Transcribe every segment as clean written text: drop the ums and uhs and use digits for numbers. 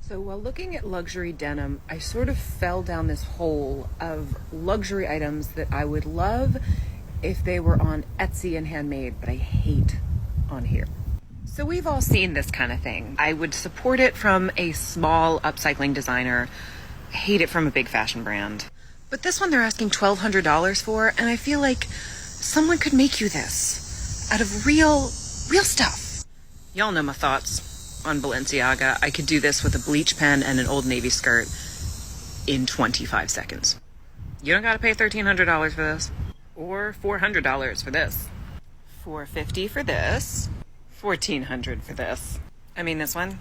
So while looking at luxury denim, I sort of fell down this hole of luxury items that I would love if they were on Etsy and handmade, but I hate on here. So we've all seen this kind of thing. I would support it from a small upcycling designer, hate it from a big fashion brand. But this one they're asking $1,200 for, and I feel like someone could make you this out of real stuff. Y'all know my thoughts on Balenciaga. I could do this with a bleach pen and an Old Navy skirt in 25 seconds. You don't gotta pay $1,300 for this. Or $400 for this. $450 for this. $1,400 for this. I mean, this one.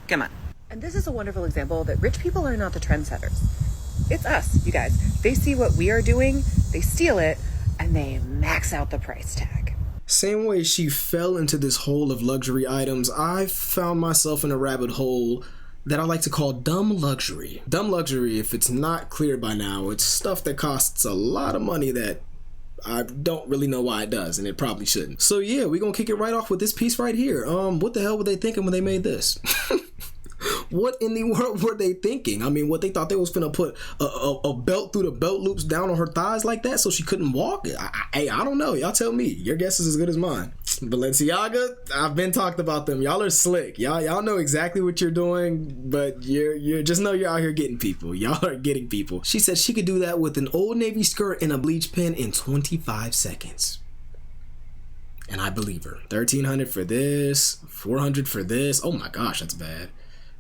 Come on. And this is a wonderful example that rich people are not the trendsetters. It's us, you guys. They see what we are doing, they steal it, and they max out the price tag. Same way she fell into this hole of luxury items, I found myself in a rabbit hole that I like to call dumb luxury. Dumb luxury, if it's not clear by now, it's stuff that costs a lot of money that I don't really know why it does, and it probably shouldn't. So yeah, we're gonna kick it right off with this piece right here. What the hell were they thinking when they made this? What in the world were they thinking? I mean, what, they thought they was gonna put a belt through the belt loops down on her thighs like that so she couldn't walk? I don't know. Y'all tell me. Your guess is as good as mine. Balenciaga, I've been talked about them. Y'all are slick. Y'all know exactly what you're doing, but you're just know you're out here getting people. Y'all are getting people. She said she could do that with an Old Navy skirt and a bleach pen in 25 seconds. And I believe her. $1,300 for this, $400 for this. Oh my gosh, that's bad.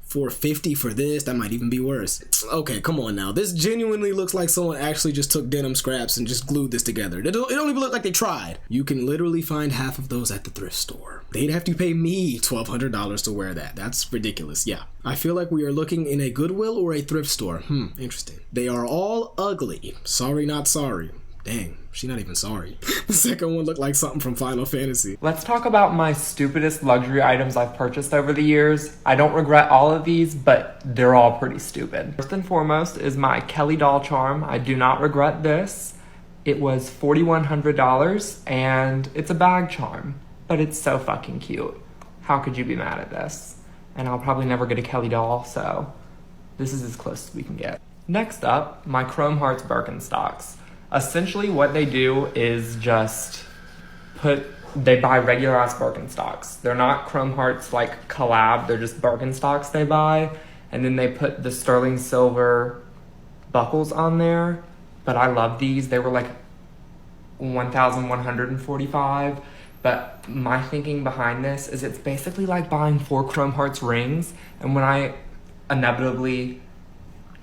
$450 for this. That might even be worse. Okay, come on now. This genuinely looks like someone actually just took denim scraps and just glued this together. It don't even look like they tried. You can literally find half of those at the thrift store. They'd have to pay me $1,200 to wear that. That's ridiculous. Yeah. I feel like we are looking in a Goodwill or a thrift store. Interesting. They are all ugly. Sorry, not sorry. Dang, she's not even sorry. The second one looked like something from Final Fantasy. Let's talk about my stupidest luxury items I've purchased over the years. I don't regret all of these, but they're all pretty stupid. First and foremost is my Kelly doll charm. I do not regret this. It was $4,100 and it's a bag charm, but it's so fucking cute. How could you be mad at this? And I'll probably never get a Kelly doll, so this is as close as we can get. Next up, my Chrome Hearts Birkenstocks. Essentially what they do is just they buy regular ass Birkenstocks. They're not Chrome Hearts like collab, they're just Birkenstocks they buy. And then they put the sterling silver buckles on there. But I love these. They were like $1,145. But my thinking behind this is it's basically like buying 4 Chrome Hearts rings. And when I inevitably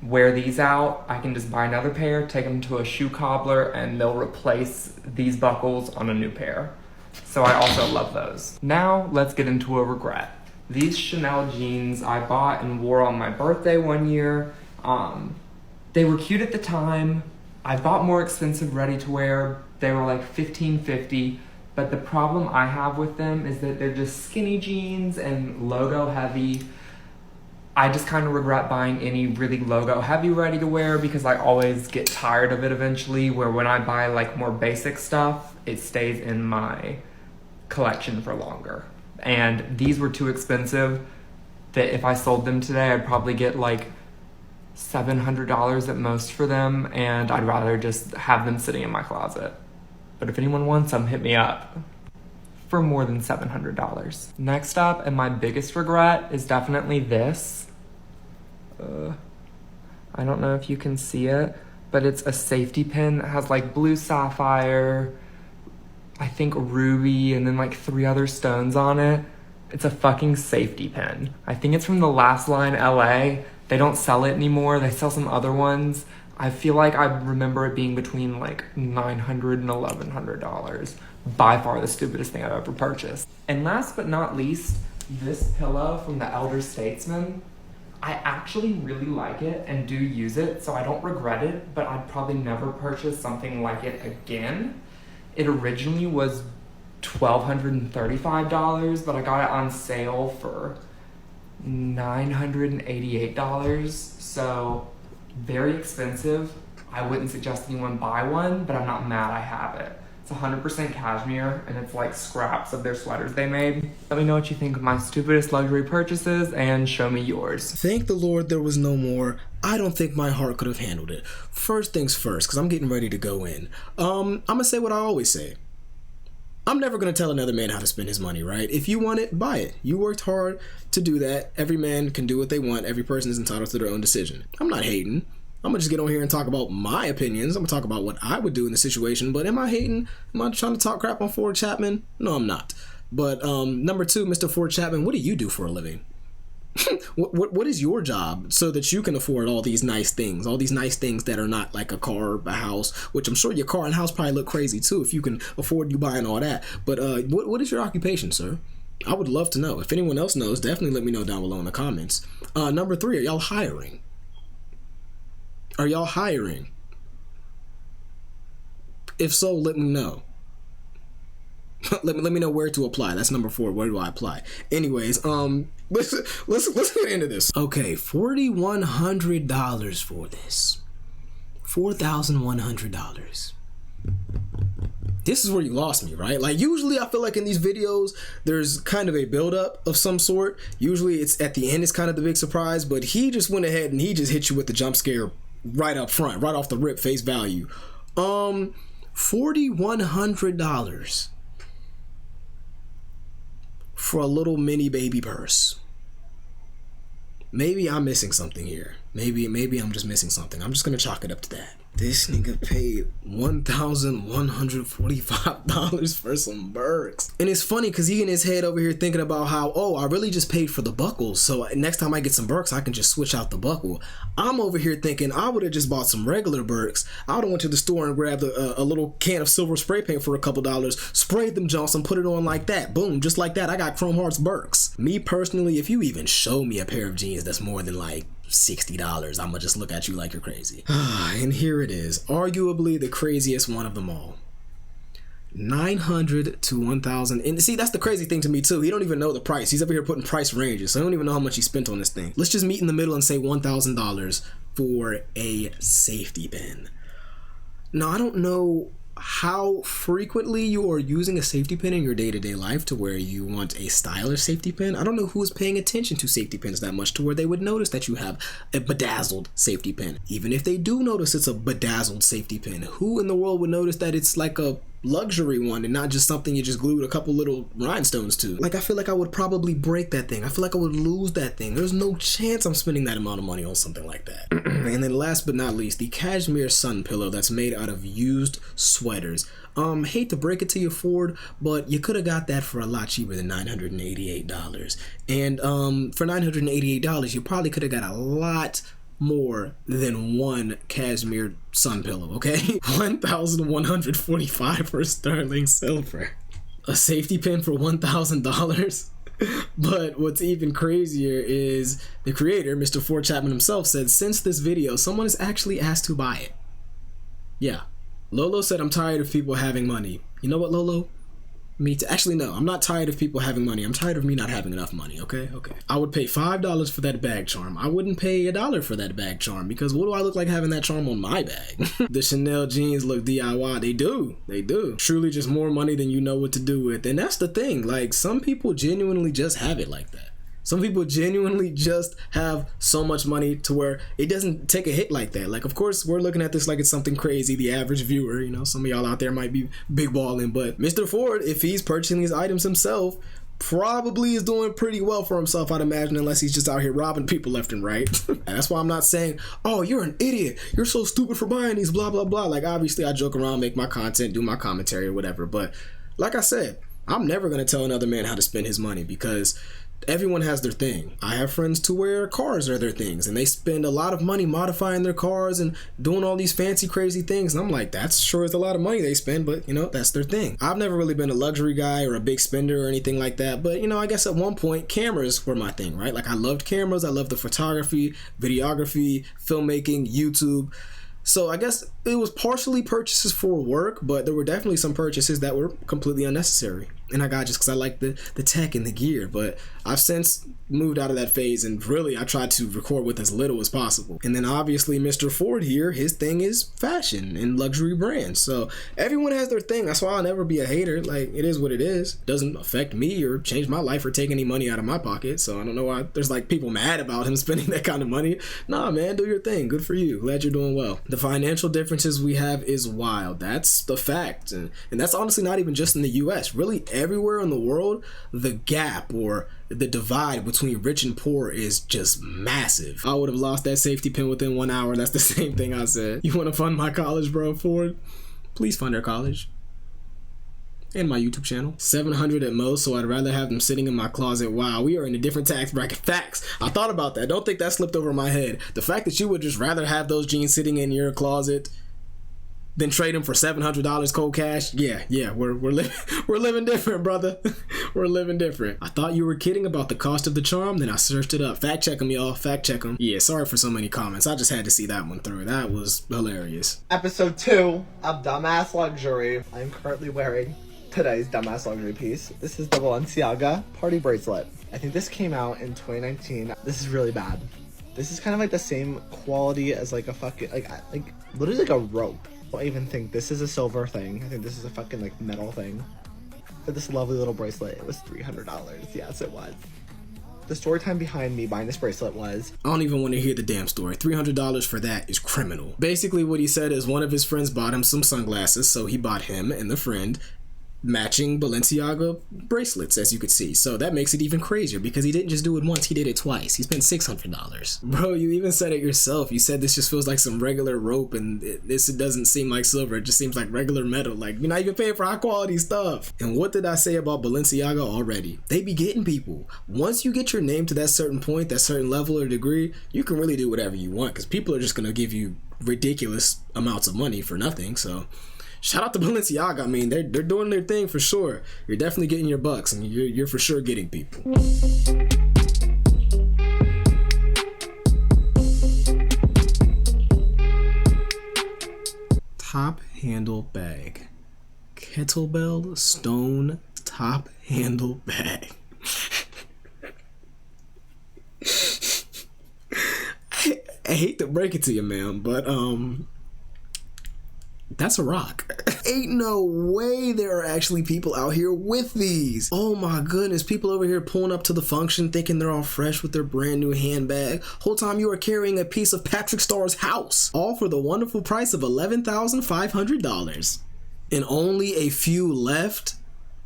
wear these out, I can just buy another pair, take them to a shoe cobbler, and they'll replace these buckles on a new pair. So I also love those. Now let's get into a regret. These Chanel jeans I bought and wore on my birthday one year. They were cute at the time. I bought more expensive ready to wear. They were like $15.50. But the problem I have with them is that they're just skinny jeans and logo heavy. I just kind of regret buying any really logo heavy ready to wear because I always get tired of it eventually, where when I buy like more basic stuff, it stays in my collection for longer. And these were too expensive that if I sold them today, I'd probably get like $700 at most for them, and I'd rather just have them sitting in my closet. But if anyone wants them, hit me up for more than $700. Next up, and my biggest regret, is definitely this. I don't know if you can see it, but it's a safety pin that has like blue sapphire, I think ruby, and then like 3 other stones on it. It's a fucking safety pin. I think it's from the Last Line LA. They don't sell it anymore. They sell some other ones. I feel like I remember it being between like $900 and $1,100. By far the stupidest thing I've ever purchased. And last but not least, this pillow from the Elder Statesman. I actually really like it and do use it, so I don't regret it, but I'd probably never purchase something like it again. It originally was $1,235, but I got it on sale for $988, so very expensive. I wouldn't suggest anyone buy one, but I'm not mad I have it. It's 100% cashmere, and it's like scraps of their sweaters they made. Let me know what you think of my stupidest luxury purchases, and show me yours. Thank the Lord there was no more. I don't think my heart could have handled it. First things first, because I'm getting ready to go in. I'm going to say what I always say. I'm never going to tell another man how to spend his money, right? If you want it, buy it. You worked hard to do that. Every man can do what they want. Every person is entitled to their own decision. I'm not hating. I'm going to just get on here and talk about my opinions. I'm going to talk about what I would do in the situation. But am I hating? Am I trying to talk crap on Ford Chapman? No, I'm not. But number two, Mr. Ford Chapman, what do you do for a living? What is your job so that you can afford all these nice things that are not like a car or a house, which I'm sure your car and house probably look crazy too if you can afford you buying all that. But what is your occupation, sir? I would love to know. If anyone else knows, definitely let me know down below in the comments. Number three, are y'all hiring? Are y'all hiring? If so, let me know. let me know where to apply. That's number four. Where do I apply? Anyways, let's get into this. Okay, $4,100 for this. $4,100. This is where you lost me, right? Like usually I feel like in these videos there's kind of a build-up of some sort. Usually it's at the end, it's kind of the big surprise, but he just went ahead and he just hit you with the jump scare right up front, right off the rip, face value. $4,100 for a little mini baby purse. Maybe I'm missing something here. Maybe I'm just missing something. I'm just gonna chalk it up to that. This nigga paid $1,145 for some Birks. And it's funny because he in his head over here thinking about how, oh, I really just paid for the buckles, so next time I get some Birks, I can just switch out the buckle. I'm over here thinking I would have just bought some regular Birks. I would have went to the store and grabbed a little can of silver spray paint for a couple dollars, sprayed them Johnson, put it on like that. Boom, just like that, I got Chrome Hearts Birks. Me personally, if you even show me a pair of jeans that's more than like $60, I'm gonna just look at you like you're crazy. And here it is, arguably the craziest one of them all. $900 to $1,000. And see, that's the crazy thing to me too. He don't even know the price. He's over here putting price ranges, so I don't even know how much he spent on this thing. Let's just meet in the middle and say $1,000 for a safety pin. Now, I don't know how frequently you are using a safety pin in your day-to-day life to where you want a stylish safety pin. I don't know who is paying attention to safety pins that much to where they would notice that you have a bedazzled safety pin. Even if they do notice it's a bedazzled safety pin, who in the world would notice that it's like a luxury one and not just something you just glued a couple little rhinestones to? Like, I feel like I would probably break that thing. I feel like I would lose that thing. There's no chance I'm spending that amount of money on something like that. And then last but not least, the cashmere sun pillow that's made out of used sweaters. Hate to break it to you, Ford, but you could have got that for a lot cheaper than $988. And for $988, you probably could have got a lot more than one cashmere sun pillow, okay? $1,145 for sterling silver. A safety pin for $1,000. But what's even crazier is the creator, Mr. Ford Chapman himself, said since this video, someone has actually asked to buy it. Yeah. Lolo said, I'm tired of people having money. You know what, Lolo? Actually, no, I'm not tired of people having money. I'm tired of me not having enough money, okay? I would pay $5 for that bag charm. I wouldn't pay $1 for that bag charm because what do I look like having that charm on my bag? The Chanel jeans look DIY. They do. Truly just more money than you know what to do with. And that's the thing. Like, some people genuinely just have it like that. Some people genuinely just have so much money to where it doesn't take a hit like that. Like, of course, we're looking at this like it's something crazy. The average viewer, you know, some of y'all out there might be big balling, but Mr. Ford, if he's purchasing these items himself, probably is doing pretty well for himself, I'd imagine, unless he's just out here robbing people left and right. And that's why I'm not saying, oh, you're an idiot, you're so stupid for buying these, blah, blah, blah. Like, obviously, I joke around, make my content, do my commentary or whatever, but like I said, I'm never going to tell another man how to spend his money because everyone has their thing. I have friends to where cars are their things and they spend a lot of money modifying their cars and doing all these fancy crazy things, and I'm like, that's sure is a lot of money they spend, but you know, that's their thing. I've never really been a luxury guy or a big spender or anything like that, but you know, I guess at one point cameras were my thing, right? Like, I loved cameras, I loved the photography, videography, filmmaking, YouTube. So I guess it was partially purchases for work, but there were definitely some purchases that were completely unnecessary. and I got just because I like the tech and the gear. But I've since moved out of that phase, and really I tried to record with as little as possible. And then obviously Mr. Ford here, his thing is fashion and luxury brands. So everyone has their thing. That's why I'll never be a hater. Like, it is what it is. Doesn't affect me or change my life or take any money out of my pocket. So I don't know why there's like people mad about him spending that kind of money. Nah, man, do your thing. Good for you. Glad you're doing well. The financial differences we have is wild. That's the fact. And that's honestly not even just in the US. Really everywhere in the world, the gap or the divide between rich and poor is just massive. I would have lost that safety pin within 1 hour. That's the same thing I said. You want to fund my college, bro, Ford? Please fund our college. And my YouTube channel. $700 at most, so I'd rather have them sitting in my closet. Wow, we are in a different tax bracket. Facts. I thought about that. Don't think that slipped over my head. The fact that you would just rather have those jeans sitting in your closet than trade them for $700 cold cash. Yeah, we're living different, brother. We're living different. I thought you were kidding about the cost of the charm, then I searched it up. Fact check them, y'all. Fact check them. Yeah, sorry for so many comments. I just had to see that one through. That was hilarious. Episode 2 of Dumbass Luxury. I'm currently wearing today's Dumbass Luxury piece. This is the Balenciaga party bracelet. I think this came out in 2019. This is really bad. This is kind of like the same quality as like a fucking, like literally like a rope. I don't even think this is a silver thing. I think this is a fucking like metal thing. For this lovely little bracelet, it was $300. Yes, it was. The story time behind me buying this bracelet was... I don't even want to hear the damn story. $300 for that is criminal. Basically what he said is one of his friends bought him some sunglasses, so he bought him and the friend matching Balenciaga bracelets, as you could see. So that makes it even crazier because he didn't just do it once, he did it twice. He spent $600. Bro, you even said it yourself. You said this just feels like some regular rope, and it doesn't seem like silver. It just seems like regular metal. Like, you're not even paying for high quality stuff. And what did I say about Balenciaga already? They be getting people. Once you get your name to that certain point, that certain level or degree, you can really do whatever you want because people are just gonna give you ridiculous amounts of money for nothing. So shout out to Balenciaga. I mean, they're doing their thing for sure. You're definitely getting your bucks, and you're for sure getting people. Top handle bag. Kettlebell stone top handle bag. I hate to break it to you, man, but that's a rock. Ain't no way there are actually people out here with these. Oh my goodness, people over here pulling up to the function thinking they're all fresh with their brand new handbag. Whole time you are carrying a piece of Patrick Starr's house. All for the wonderful price of $11,500. And only a few left?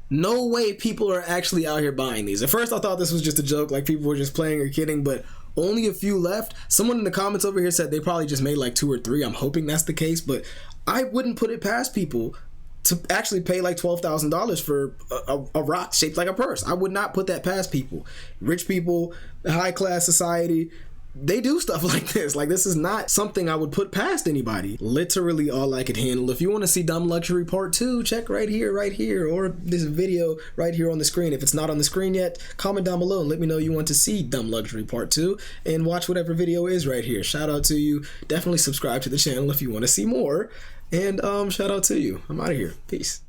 No way people are actually out here buying these. At first I thought this was just a joke, like people were just playing or kidding, but only a few left. Someone in the comments over here said they probably just made like 2 or 3. I'm hoping that's the case, but I wouldn't put it past people to actually pay like $12,000 for a rock shaped like a purse. I would not put that past people. Rich people, high class society, they do stuff like this. Like, this is not something I would put past anybody. Literally all I could handle. If you want to see Dumb Luxury Part 2, check right here, or this video right here on the screen. If it's not on the screen yet, comment down below and let me know you want to see Dumb Luxury Part 2, and watch whatever video is right here. Shout out to you. Definitely subscribe to the channel if you want to see more. And shout out to you. I'm out of here. Peace.